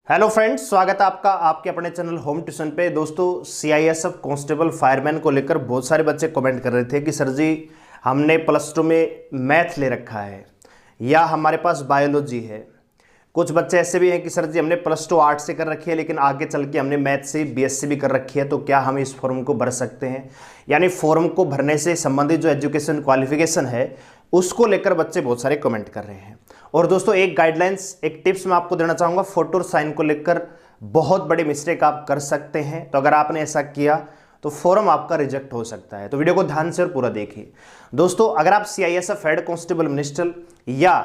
Hello friends, स्वागत है आपका आपके अपने चैनल होम ट्यूशन पे। दोस्तों, सीआईएसएफ कांस्टेबल फायरमैन को लेकर बहुत सारे बच्चे कमेंट कर रहे थे कि सर जी हमने प्लस टू में मैथ ले रखा है या हमारे पास बायोलॉजी है। कुछ बच्चे ऐसे भी हैं कि सर जी हमने प्लस टू आर्ट से कर रखी है लेकिन आगे चल के हमने मैथ से बीएससी भी कर रखी है, तो क्या हम इस फॉर्म को भर सकते हैं? यानी फॉर्म को भरने से संबंधित जो एजुकेशन क्वालिफिकेशन है उसको लेकर बच्चे बहुत सारे कमेंट कर रहे हैं। और दोस्तों, एक गाइडलाइंस, एक टिप्स मैं आपको देना चाहूँगा। फोटो और साइन को लेकर बहुत बड़ी मिस्टेक आप कर सकते हैं, तो अगर आपने ऐसा किया तो फॉर्म आपका रिजेक्ट हो सकता है। तो वीडियो को ध्यान से और पूरा देखिए। दोस्तों, अगर आप सीआईएसएफ हेड कांस्टेबल मिनिस्टर या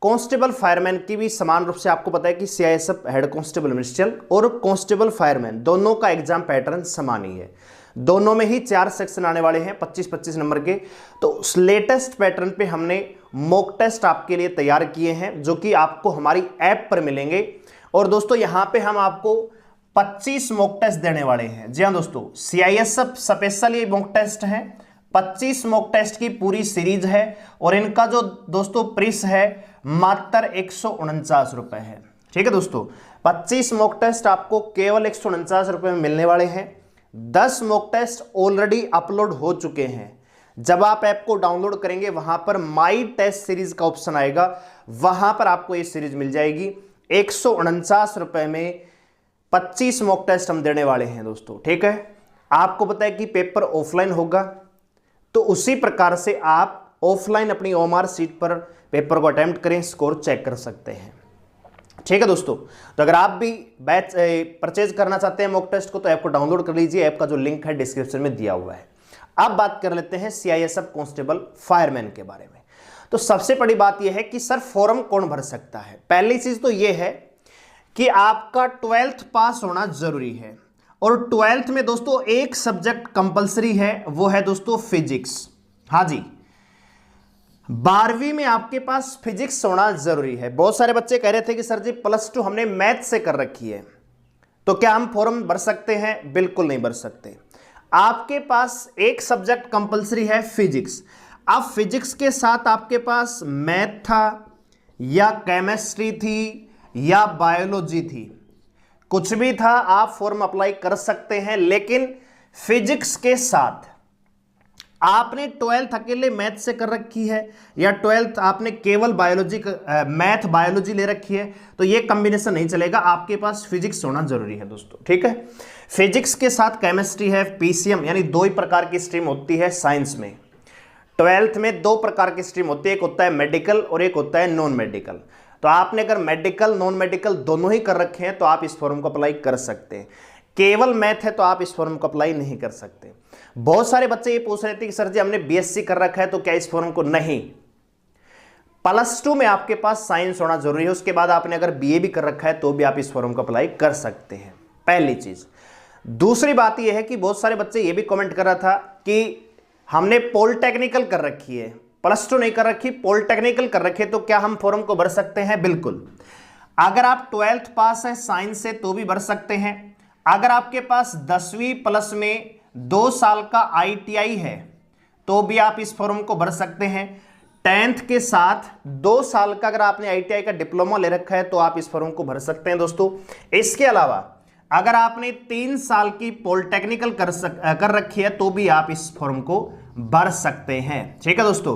कांस्टेबल फायरमैन की भी समान रूप से, आपको पता है कि सीआईएसएफ हेड कांस्टेबल मिनिस्टर और कांस्टेबल फायरमैन दोनों का एग्जाम पैटर्न समान ही है। दोनों में ही 4 सेक्शन आने वाले हैं 25-25 नंबर के। तो उस लेटेस्ट पैटर्न पे हमने मॉक टेस्ट आपके लिए तैयार किए हैं जो कि आपको हमारी ऐप पर मिलेंगे। और दोस्तों, यहां पे हम आपको 25 मॉक टेस्ट देने वाले हैं। जी हां दोस्तों, सीआईएसएफ स्पेशल ये मॉक टेस्ट है। 25 मॉक टेस्ट की पूरी सीरीज है और इनका जो दोस्तों प्रिस है मात्र 149 रुपए है। ठीक है दोस्तों, 25 मॉक टेस्ट आपको केवल 149 रुपए में मिलने वाले हैं। 10 मॉक टेस्ट ऑलरेडी अपलोड हो चुके हैं। जब आप ऐप को डाउनलोड करेंगे वहां पर माई टेस्ट सीरीज का ऑप्शन आएगा, वहां पर आपको ये सीरीज मिल जाएगी। 149 रुपए में 25 मॉक टेस्ट हम देने वाले हैं दोस्तों। ठीक है, आपको पता है कि पेपर ऑफलाइन होगा, तो उसी प्रकार से आप ऑफलाइन अपनी ओएमआर सीट पर पेपर को अटेम्प्ट करें, स्कोर चेक कर सकते हैं। ठीक है दोस्तों, तो अगर आप भी बैच परचेज करना चाहते हैं मॉक टेस्ट को, तो ऐप को डाउनलोड कर लीजिए। ऐप का जो लिंक है डिस्क्रिप्शन में दिया हुआ है। अब बात कर लेते हैं सीआईएसएफ कांस्टेबल फायरमैन के बारे में। तो सबसे बड़ी बात यह है कि सर फॉर्म कौन भर सकता है? पहली चीज तो यह है कि आपका 12th पास होना जरूरी है। और 12th में दोस्तों एक सब्जेक्ट कंपलसरी है, वो है दोस्तों फिजिक्स। हाँ जी, 12वीं में आपके पास फिजिक्स होना जरूरी है। बहुत सारे बच्चे कह रहे थे कि सर जी प्लस टू हमने मैथ से कर रखी है, तो क्या हम फॉर्म भर सकते हैं? बिल्कुल नहीं भर सकते। आपके पास एक सब्जेक्ट कंपलसरी है फिजिक्स। अब फिजिक्स के साथ आपके पास मैथ था या केमिस्ट्री थी या बायोलॉजी थी, कुछ भी था, आप फॉर्म अप्लाई कर सकते हैं। लेकिन फिजिक्स के साथ आपने 12th अकेले मैथ से कर रखी है या 12th आपने केवल बायोलॉजी मैथ बायोलॉजी ले रखी है, तो ये कॉम्बिनेशन नहीं चलेगा। आपके पास फिजिक्स होना जरूरी है दोस्तों। ठीक है, फिजिक्स के साथ केमिस्ट्री है, पीसीएम, यानी 2 ही प्रकार की स्ट्रीम होती है साइंस में। 12th में 2 प्रकार की स्ट्रीम होती है, एक होता है मेडिकल और एक होता है नॉन मेडिकल। तो आपने अगर मेडिकल नॉन मेडिकल दोनों ही कर रखे हैं तो आप इस फॉर्म को अप्लाई कर सकते हैं। केवल मैथ है तो आप इस फॉर्म को अप्लाई नहीं कर सकते। बहुत सारे बच्चे ये पूछ रहे थे कि सर जी हमने बीएससी कर रखा है तो क्या इस फॉर्म को? नहीं, प्लस टू में आपके पास साइंस होना जरूरी है। उसके बाद आपने अगर बीए भी कर रखा है तो भी आप इस फॉर्म को अप्लाई कर सकते हैं, पहली चीज। दूसरी बात यह है कि बहुत सारे बच्चे ये भी कमेंट कर रहा था कि हमने पॉलिटेक्निकल कर रखी है, प्लस टू नहीं कर रखी, पॉलिटेक्निकल कर रखी है, तो क्या हम फॉर्म को भर सकते हैं? बिल्कुल। अगर आप 12th पास है साइंस से तो भी भर सकते हैं। अगर आपके पास 10वीं प्लस में 2 साल का आईटीआई है तो भी आप इस फॉर्म को भर सकते हैं। 10th के साथ 2 साल का अगर आपने आईटीआई का डिप्लोमा ले रखा है तो आप इस फॉर्म को भर सकते हैं दोस्तों। इसके अलावा अगर आपने 3 साल की पॉलिटेक्निकल कर रखी है तो भी आप इस फॉर्म को भर सकते हैं। ठीक है दोस्तों,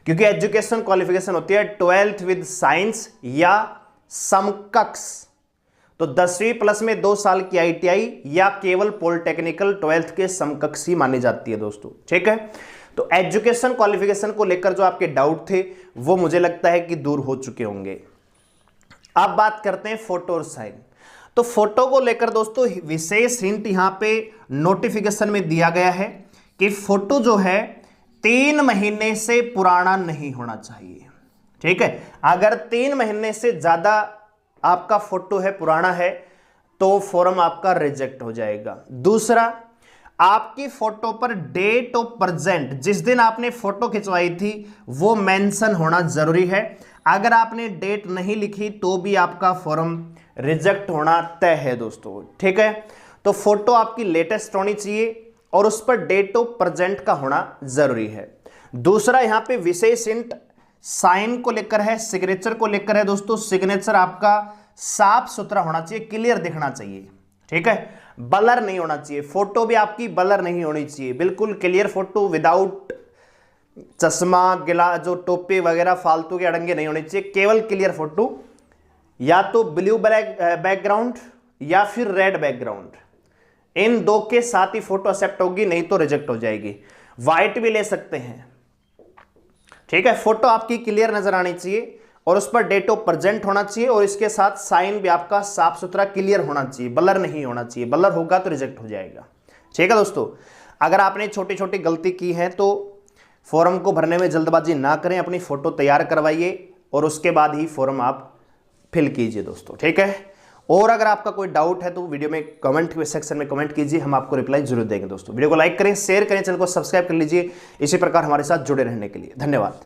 क्योंकि एजुकेशन क्वालिफिकेशन होती है 12th विद साइंस या समकक्ष। तो 10वीं प्लस में 2 साल की आईटीआई या केवल पॉलिटेक्निकल 12th के समकक्ष ही मानी जाती है दोस्तों। ठीक है, तो एजुकेशन क्वालिफिकेशन को लेकर जो आपके डाउट थे वो मुझे लगता है कि दूर हो चुके होंगे। अब बात करते हैं फोटो और साइन। तो फोटो को लेकर दोस्तों विशेष हिंट यहां पे नोटिफिकेशन में दिया गया है कि फोटो जो है 3 महीने से पुराना नहीं होना चाहिए। ठीक है, अगर 3 महीने से ज्यादा आपका फोटो है, पुराना है, तो फॉर्म आपका रिजेक्ट हो जाएगा। दूसरा, आपकी फोटो पर डेट ऑफ प्रेजेंट, जिस दिन आपने फोटो खिंचवाई थी, वो मेंशन होना जरूरी है। अगर आपने डेट नहीं लिखी तो भी आपका फॉर्म रिजेक्ट होना तय है दोस्तों। ठीक है, तो फोटो आपकी लेटेस्ट होनी चाहिए और उस पर डेट ऑफ प्रेजेंट का होना जरूरी है। दूसरा, यहां पे विशेष हिंट साइन को लेकर है, सिग्नेचर को लेकर है दोस्तों। सिग्नेचर आपका साफ सुथरा होना चाहिए, क्लियर दिखना चाहिए, ठीक है, ब्लर नहीं होना चाहिए। फोटो भी आपकी ब्लर नहीं होनी चाहिए, बिल्कुल क्लियर फोटो, विदाउट चश्मा, गिला, जो टोपी वगैरह फालतू के अड़ंगे नहीं होने चाहिए, केवल क्लियर फोटो। या तो ब्लू ब्लैक बैकग्राउंड या फिर रेड बैकग्राउंड, इन दो के साथ ही फोटो एक्सेप्ट होगी, नहीं तो रिजेक्ट हो जाएगी। व्हाइट भी ले सकते हैं, ठीक है। फोटो आपकी क्लियर नजर आनी चाहिए और उस पर डेट ऑफ प्रेजेंट होना चाहिए और इसके साथ साइन भी आपका साफ सुथरा क्लियर होना चाहिए, ब्लर नहीं होना चाहिए। ब्लर होगा तो रिजेक्ट हो जाएगा, ठीक है दोस्तों। अगर आपने छोटी छोटी गलती की है तो फॉर्म को भरने में जल्दबाजी ना करें, अपनी फोटो तैयार करवाइए और उसके बाद ही फॉर्म आप फिल कीजिए दोस्तों, ठीक है। और अगर आपका कोई डाउट है तो वीडियो में कमेंट सेक्शन में कमेंट कीजिए, हम आपको रिप्लाई जरूर देंगे दोस्तों। वीडियो को लाइक करें, शेयर करें, चैनल को सब्सक्राइब कर लीजिए इसी प्रकार हमारे साथ जुड़े रहने के लिए। धन्यवाद।